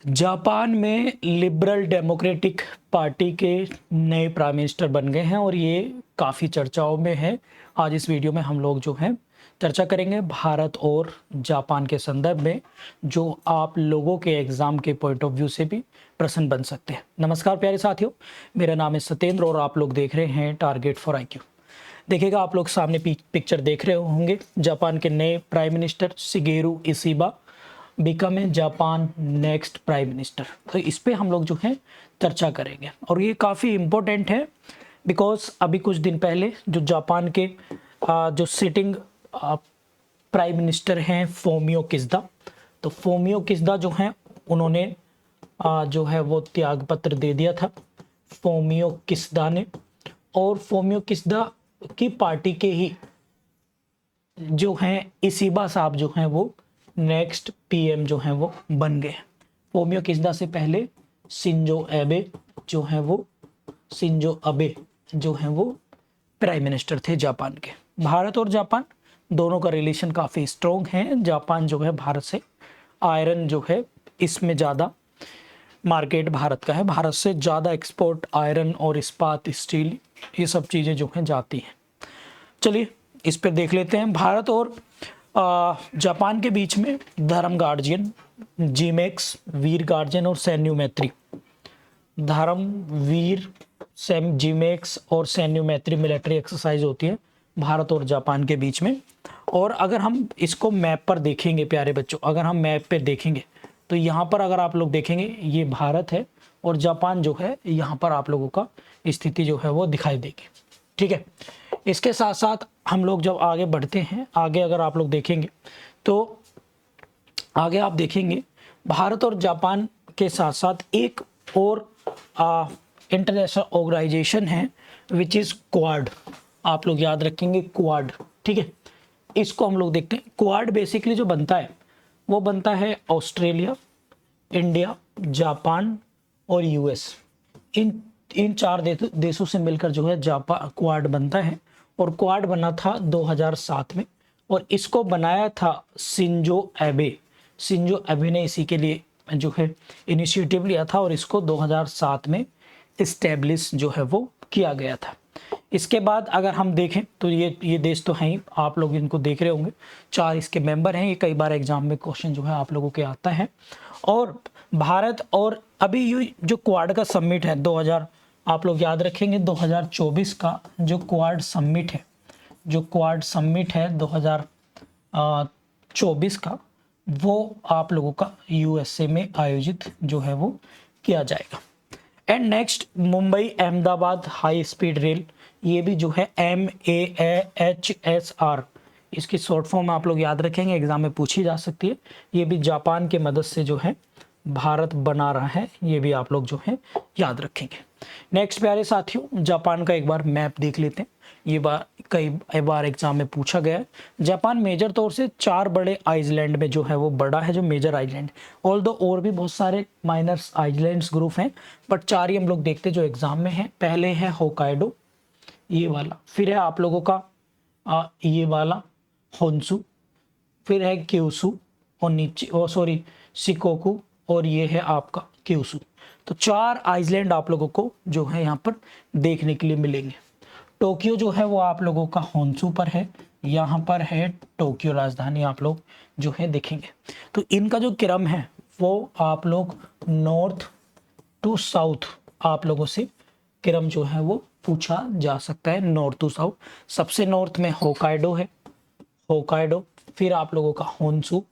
Japan में liberal democratic party के नए प्राइम मिनिस्टर बन गए हैं और ये काफ़ी चर्चाओं में है। आज इस वीडियो में हम लोग जो है चर्चा करेंगे भारत और जापान के संदर्भ में, जो आप लोगों के एग्ज़ाम के पॉइंट ऑफ व्यू से भी प्रश्न बन सकते हैं। नमस्कार प्यारे साथियों, मेरा नाम है सत्येंद्र और आप लोग देख रहे हैं टारगेट फॉर IQ। देखिएगा, आप लोग सामने पिक्चर देख रहे होंगे। जापान के नए prime minister Shigeru Ishiba become है जापान नेक्स्ट प्राइम मिनिस्टर। तो इस पे हम लोग जो है चर्चा करेंगे और ये काफ़ी इम्पोर्टेंट है बिकॉज अभी कुछ दिन पहले जो जापान के जो सिटिंग प्राइम मिनिस्टर हैं फोमियो किस्दा, तो फोमियो किस्दा जो हैं उन्होंने जो है वो त्याग पत्र दे दिया था फोमियो किस्दा ने, और फोमियो किस्दा की पार्टी के ही जो हैं इशिबा साहब जो हैं वो नेक्स्ट PM जो हैं वो बन गए। फोमियो किस्दा से पहले शिंजो एबे जो हैं वो प्राइम मिनिस्टर थे जापान के। भारत और जापान दोनों का रिलेशन काफ़ी स्ट्रॉन्ग है। जापान जो है भारत से आयरन जो है इसमें ज़्यादा मार्केट भारत का है, भारत से ज़्यादा एक्सपोर्ट आयरन और इस्पात स्टील ये सब चीज़ें जो हैं जाती हैं। चलिए इस पर देख लेते हैं। भारत और जापान के बीच में धर्म गार्जियन, जीमेक्स, वीर गार्जियन और सैन्य मैत्री, धर्म वीर जीमेक्स और सैन्य मैत्री मिलिट्री एक्सरसाइज होती है भारत और जापान के बीच में। और अगर हम इसको मैप पर देखेंगे प्यारे बच्चों, अगर हम मैप पे देखेंगे तो यहाँ पर अगर आप लोग देखेंगे ये भारत है और जापान जो है यहाँ पर आप लोगों का स्थिति जो है वो दिखाई देगी। ठीक है, इसके साथ साथ हम लोग जब आगे बढ़ते हैं, आगे अगर आप लोग देखेंगे तो आगे आप देखेंगे भारत और जापान के साथ साथ एक और इंटरनेशनल ऑर्गेनाइजेशन है विच इज़ क्वाड। आप लोग याद रखेंगे क्वाड, ठीक है। इसको हम लोग देखते हैं। क्वाड बेसिकली जो बनता है वो बनता है ऑस्ट्रेलिया, इंडिया, जापान और US। इन चार देशों से मिलकर जो है जापान क्वाड बनता है और क्वाड बना था 2007 में और इसको बनाया था शिंजो एबे ने इसी के लिए जो है इनिशिएटिव लिया था और इसको 2007 में इस्टेब्लिश जो है वो किया गया था। इसके बाद अगर हम देखें तो ये देश तो हैं ही, आप लोग इनको देख रहे होंगे, 4 इसके मेंबर हैं। ये कई बार एग्जाम में क्वेश्चन जो है आप लोगों के आता है। और भारत और अभी ये जो क्वाड का समिट है 2000, आप लोग याद रखेंगे 2024 का जो क्वाड समिट है 2024 का, वो आप लोगों का USA में आयोजित जो है वो किया जाएगा। And next Mumbai Ahmedabad high speed rail, ये भी जो है MAHSR, इसकी शॉर्ट फॉर्म आप लोग याद रखेंगे, एग्जाम में पूछी जा सकती है। ये भी जापान के मदद से जो है भारत बना रहा है, ये भी आप लोग जो है याद रखेंगे। नेक्स्ट प्यारे साथियों, जापान का एक बार मैप देख लेते हैं। ये कई बार एग्जाम में पूछा गया है। जापान मेजर तौर से 4 बड़े आइलैंड में जो है वो बड़ा है, जो मेजर आइलैंड, ऑल्दो और भी बहुत सारे माइनर आइलैंड्स ग्रुप हैं, बट 4 ही हम लोग देखते जो एग्जाम में है। पहले है होकाइडो ये वाला, फिर है आप लोगों का ये वाला होन्सू, फिर है क्यूसू और नीचे शिकोकू, और ये है आपका क्यूसू। तो 4 आइलैंड आप लोगों को जो है यहाँ पर देखने के लिए मिलेंगे। टोक्यो जो है वो आप लोगों का होन्सू पर है, यहाँ पर है टोक्यो राजधानी आप लोग जो है देखेंगे। तो इनका जो क्रम है वो आप लोग नॉर्थ टू साउथ आप लोगों से क्रम जो है वो पूछा जा सकता है, नॉर्थ टू साउथ। सबसे नॉर्थ में होकाइडो, फिर आप लोगों का होन्सू,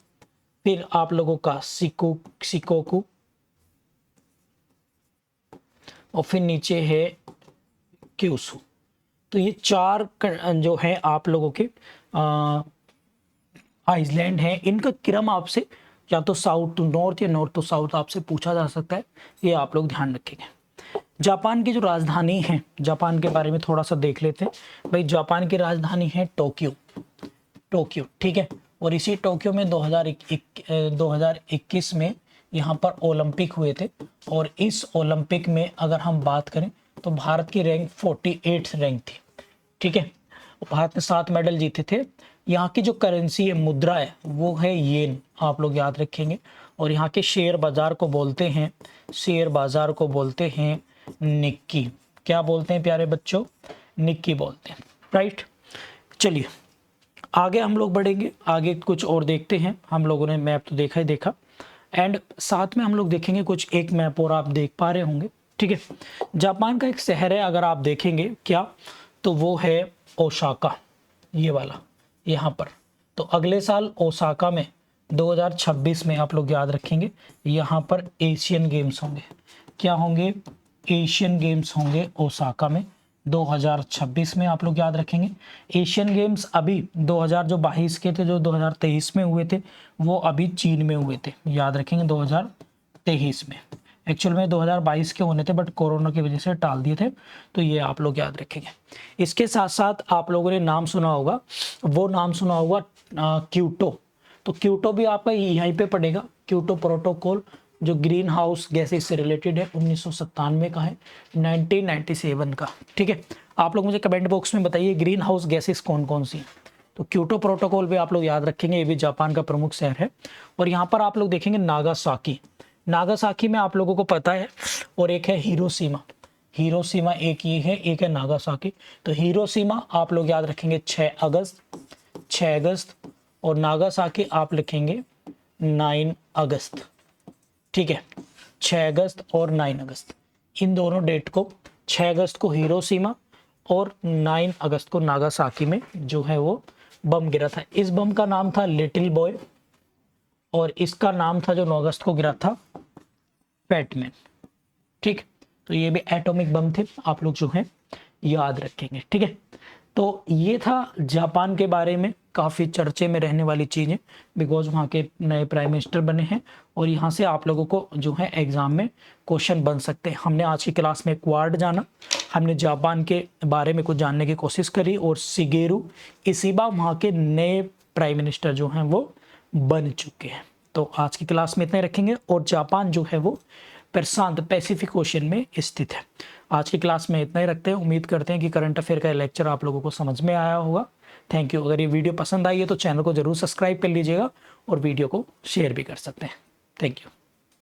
फिर आप लोगों का शिकोकू, और फिर नीचे है क्यूसू। तो ये 4 जो है आप लोगों के आइलैंड हैं। इनका क्रम आपसे या तो साउथ टू नॉर्थ या नॉर्थ टू साउथ आपसे पूछा जा सकता है, ये आप लोग ध्यान रखेंगे। जापान की जो राजधानी है, जापान के बारे में थोड़ा सा देख लेते हैं भाई। जापान की राजधानी है टोक्यो, ठीक है। और इसी टोक्यो में 2021 में यहाँ पर ओलंपिक हुए थे, और इस ओलंपिक में अगर हम बात करें तो भारत की रैंक 48 रैंक थी, ठीक है। भारत ने 7 मेडल जीते थे। यहाँ की जो करेंसी है, मुद्रा है, वो है येन, आप लोग याद रखेंगे। और यहाँ के शेयर बाजार को बोलते हैं, शेयर बाजार को बोलते हैं निक्की। क्या बोलते हैं प्यारे बच्चों? निक्की बोलते हैं, राइट। चलिए आगे हम लोग बढ़ेंगे, आगे कुछ और देखते हैं। हम लोगों ने मैप तो देखा ही देखा, एंड साथ में हम लोग देखेंगे कुछ एक मैप और आप देख पा रहे होंगे, ठीक है। जापान का एक शहर है, अगर आप देखेंगे क्या, तो वो है ओसाका, ये वाला यहाँ पर। तो अगले साल ओसाका में 2026 में आप लोग याद रखेंगे, यहाँ पर एशियन गेम्स होंगे। क्या होंगे? एशियन गेम्स होंगे ओसाका में 2026 में, आप लोग याद रखेंगे। एशियन गेम्स अभी 2022 के थे, जो 2023 में हुए थे वो अभी चीन में हुए थे, याद रखेंगे 2023 में। एक्चुअल में 2022 के होने थे बट कोरोना की वजह से टाल दिए थे, तो ये आप लोग याद रखेंगे। इसके साथ साथ आप लोगों ने नाम सुना होगा, वो नाम सुना होगा क्योटो। तो क्योटो भी आपका यहीं पे पड़ेगा। क्योटो प्रोटोकॉल जो ग्रीन हाउस गैसेस से रिलेटेड है, 1997 का है, 1997 का, ठीक है। आप लोग मुझे कमेंट बॉक्स में बताइए ग्रीन हाउस गैसेस कौन कौन सी हैं। तो क्योटो प्रोटोकॉल भी आप लोग याद रखेंगे, ये भी जापान का प्रमुख शहर है। और यहाँ पर आप लोग देखेंगे नागासाकी। नागासाकी में आप लोगों को पता है, और एक है हिरोशिमा। हिरोशिमा एक ये है, एक है नागासाकी। तो हिरोशिमा आप लोग याद रखेंगे 6 अगस्त, और नागासाकी आप लिखेंगे 9 अगस्त, ठीक है। 6 अगस्त और 9 अगस्त, इन दोनों डेट को, 6 अगस्त को हिरोशिमा और 9 अगस्त को नागासाकी में जो है वो बम गिरा था। इस बम का नाम था लिटिल बॉय, और इसका नाम था जो 9 अगस्त को गिरा था फैटमैन, ठीक। तो ये भी एटॉमिक बम थे, आप लोग जो है याद रखेंगे, ठीक है। तो ये था जापान के बारे में काफ़ी चर्चे में रहने वाली चीज़ें, बिकॉज वहाँ के नए प्राइम मिनिस्टर बने हैं, और यहाँ से आप लोगों को जो है एग्ज़ाम में क्वेश्चन बन सकते हैं। हमने आज की क्लास में क्वाड जाना, हमने जापान के बारे में कुछ जानने की कोशिश करी, और शिगेरू इशिबा वहाँ के नए प्राइम मिनिस्टर जो हैं वो बन चुके हैं। तो आज की क्लास में इतने रखेंगे, और जापान जो है वो प्रशांत पैसिफिक ओशन में स्थित है। आज की क्लास में इतना ही रखते हैं। उम्मीद करते हैं कि करंट अफेयर का लेक्चर आप लोगों को समझ में आया होगा। Thank you. अगर ये वीडियो पसंद आई है तो चैनल को जरूर सब्सक्राइब कर लीजिएगा, और वीडियो को शेयर भी कर सकते हैं। Thank you.